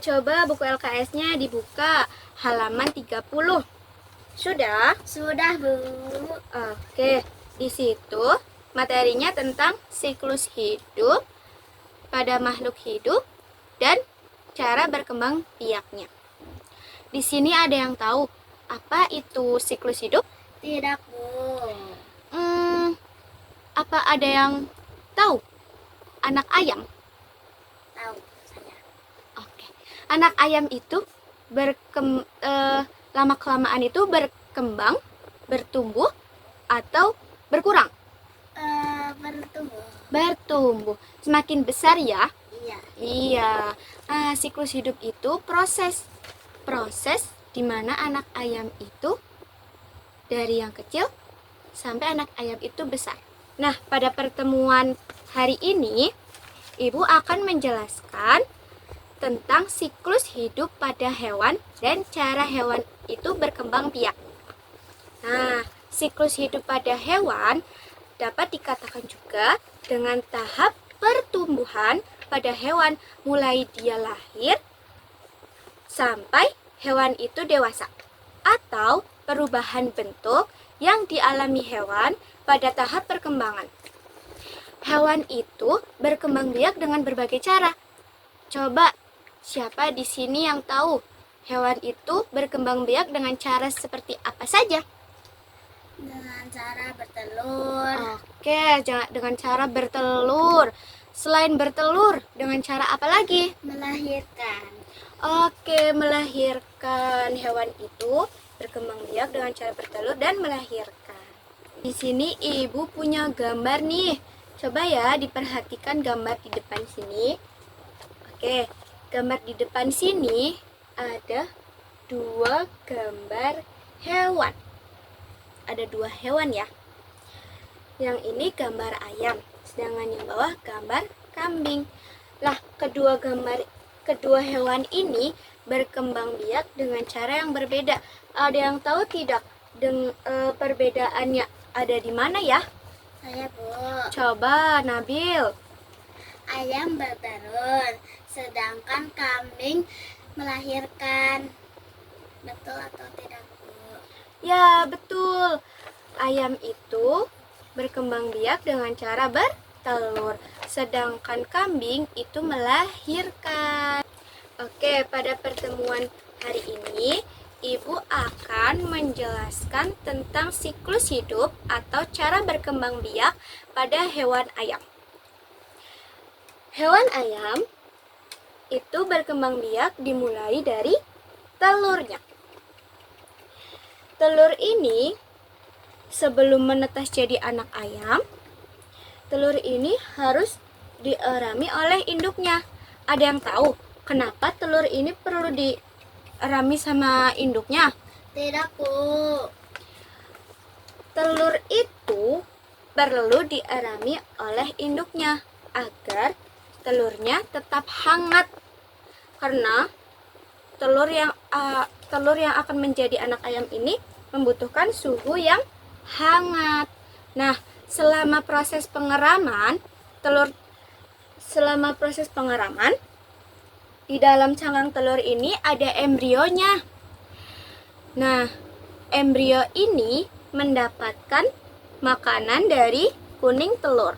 coba buku LKS-nya dibuka halaman 30. Sudah? Sudah, Bu. Oke, di situ materinya tentang siklus hidup pada makhluk hidup dan cara berkembang biaknya. Di sini ada yang tahu apa itu siklus hidup? Tidak, Bu. Apa ada yang tahu anak ayam? Tahu saya. Oke. Anak ayam itu lama-kelamaan itu berkembang, bertumbuh, atau berkurang? Bertumbuh. Bertumbuh. Semakin besar ya? Iya. Iya. Siklus hidup itu proses di mana anak ayam itu dari yang kecil sampai anak ayam itu besar. Nah, pada pertemuan hari ini, Ibu akan menjelaskan tentang siklus hidup pada hewan dan cara hewan itu berkembang biak. Nah, siklus hidup pada hewan dapat dikatakan juga dengan tahap pertumbuhan pada hewan mulai dia lahir sampai hewan itu dewasa, atau perubahan bentuk yang dialami hewan pada tahap perkembangan. Hewan itu berkembang biak dengan berbagai cara. Coba, siapa di sini yang tahu hewan itu berkembang biak dengan cara seperti apa saja? Dengan cara bertelur. Oke, dengan cara bertelur. Selain bertelur, dengan cara apa lagi? Melahirkan. Oke, melahirkan. Hewan itu berkembang biak dengan cara bertelur dan melahirkan. Di sini Ibu punya gambar nih. Coba ya diperhatikan gambar di depan sini. Oke, gambar di depan sini ada 2 gambar hewan. Ada 2 hewan ya. Yang ini gambar ayam, sedangkan yang bawah gambar kambing. Lah, kedua hewan ini berkembang biak dengan cara yang berbeda. Ada yang tahu tidak perbedaannya ada di mana ya? Saya, Bu. Coba Nabil. Ayam bertelur, sedangkan kambing melahirkan. Betul atau tidak, Bu? Ya, betul. Ayam itu berkembang biak dengan cara bertelur, sedangkan kambing itu melahirkan. Oke, pada pertemuan hari ini Ibu akan menjelaskan tentang siklus hidup atau cara berkembang biak pada hewan ayam. Hewan ayam itu berkembang biak dimulai dari telurnya. Telur ini sebelum menetas jadi anak ayam, telur ini harus dierami oleh induknya. Ada yang tahu kenapa telur ini perlu dierami sama induknya? Tidak, Bu. Telur itu perlu dierami oleh induknya agar telurnya tetap hangat. Karena telur yang akan menjadi anak ayam ini membutuhkan suhu yang hangat. Nah, selama proses pengeraman di dalam cangkang telur ini ada embrionya. Nah, embrio ini mendapatkan makanan dari kuning telur,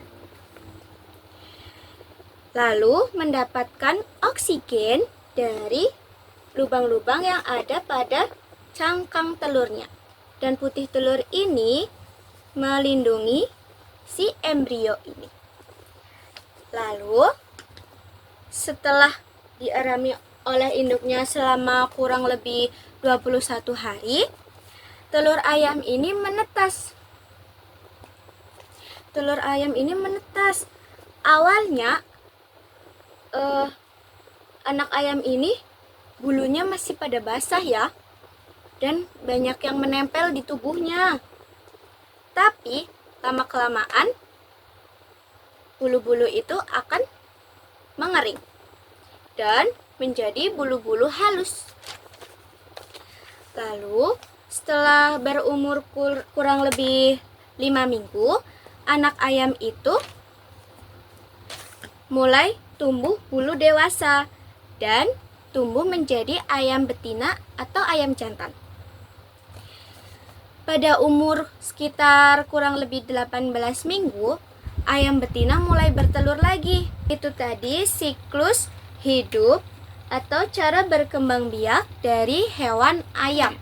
lalu mendapatkan oksigen dari lubang-lubang yang ada pada cangkang telurnya. Dan putih telur ini melindungi si embrio ini. Lalu setelah dierami oleh induknya selama kurang lebih 21 hari, telur ayam ini menetas. Telur ayam ini menetas. Awalnya anak ayam ini bulunya masih pada basah ya, dan banyak yang menempel di tubuhnya. Tapi lama-kelamaan bulu-bulu itu akan mengering dan menjadi bulu-bulu halus. Lalu setelah berumur kurang lebih 5 minggu, anak ayam itu mulai tumbuh bulu dewasa dan tumbuh menjadi ayam betina atau ayam jantan. Pada umur sekitar kurang lebih 18 minggu, ayam betina mulai bertelur lagi. Itu tadi siklus hidup atau cara berkembang biak dari hewan ayam.